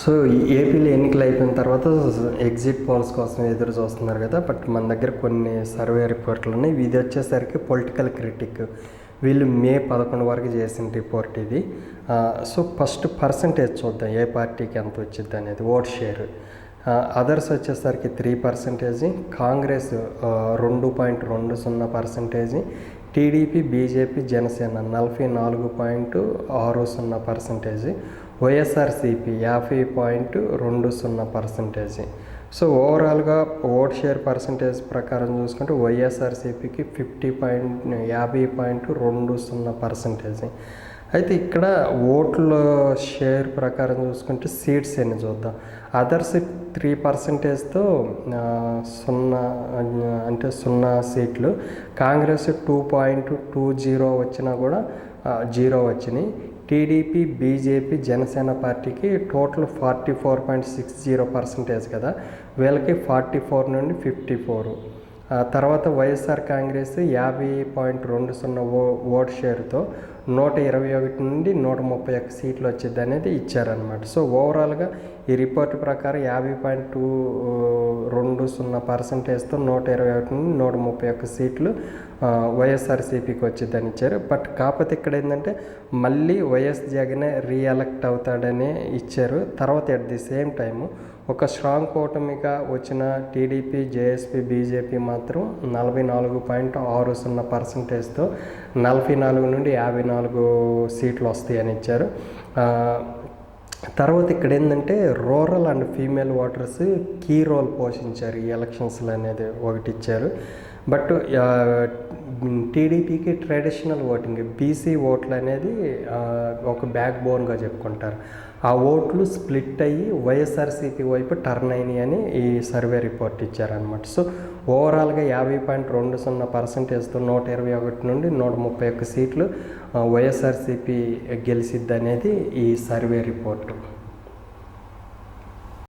So ఏపీలో ఎన్నికలు అయిపోయిన తర్వాత ఎగ్జిట్ పోల్స్ కోసం ఎదురు చూస్తున్నారు కదా. బట్ మన దగ్గర కొన్ని సర్వే రిపోర్ట్లు ఉన్నాయి. ఇది వచ్చేసరికి పొలిటికల్ క్రిటిక్ వీళ్ళు మే 11 వరకు చేసిన రిపోర్ట్ ఇది. సో ఫస్ట్ పర్సంటేజ్ చూద్దాం, ఏ పార్టీకి ఎంత వచ్చింది అనేది, ఓట్ షేర్. అదర్స్ వచ్చేసరికి 3%, Congress 2.20%, TDP, BJP, Janasena 44.60%, YSRCP 50.20%. So ఓవరాల్గా ఓట్ షేర్ పర్సంటేజ్ ప్రకారం చూసుకుంటే వైఎస్ఆర్సీపీకి 50.20%. అయితే ఇక్కడ ఓట్ల షేర్ ప్రకారం చూసుకుంటే సీట్స్ ఎన్ని చూద్దాం. అదర్స్ 3%తో 0 సీట్లు, కాంగ్రెస్ 2.20 వచ్చినా కూడా 0 వచ్చినాయి. టీడీపీ, బీజేపీ, జనసేన పార్టీకి టోటల్ 44.60% కదా, వీళ్ళకి 44 నుండి 54. తర్వాత వైఎస్ఆర్ కాంగ్రెస్ 50.20 ఓట్ షేర్తో 121 నుండి 131 సీట్లు వచ్చింది అనేది ఇచ్చారనమాట. సో ఓవరాల్గా ఈ రిపోర్ట్ ప్రకారం 50.20%తో 121 నుండి 131 సీట్లు వైఎస్ఆర్సీపీకి వచ్చిందని ఇచ్చారు. బట్ కాకపోతే ఇక్కడ ఏంటంటే మళ్ళీ వైఎస్ జగనే రీఎలెక్ట్ అవుతాడనే ఇచ్చారు. తర్వాత ఎట్ ది సేమ్ టైము ఒక స్ట్రాంగ్ కూటమిగా వచ్చిన టీడీపీ, జేఎస్పీ, బీజేపీ మాత్రం 44.60%తో 44 నుండి 54 సీట్లు వస్తాయని ఇచ్చారు. తర్వాత ఇక్కడ ఏంటంటే rural and female voters key role పోషించారు ఈ ఎలక్షన్స్లో అనేది ఒకటి ఇచ్చారు. బట్ టీడీపీకి ట్రెడిషనల్ ఓటింగ్, బీసీ ఓట్లు అనేది ఒక బ్యాక్ బోన్గా చెప్పుకుంటారు. ఆ ఓట్లు స్ప్లిట్ అయ్యి వైఎస్ఆర్సీపీ వైపు టర్న్ అయినాయి అని ఈ సర్వే రిపోర్ట్ ఇచ్చారనమాట. సో ఓవరాల్గా 50.20%తో 121 నుండి 131 సీట్లు వైఎస్ఆర్సీపీ గెలిసిద్ది అనేది ఈ సర్వే రిపోర్టు.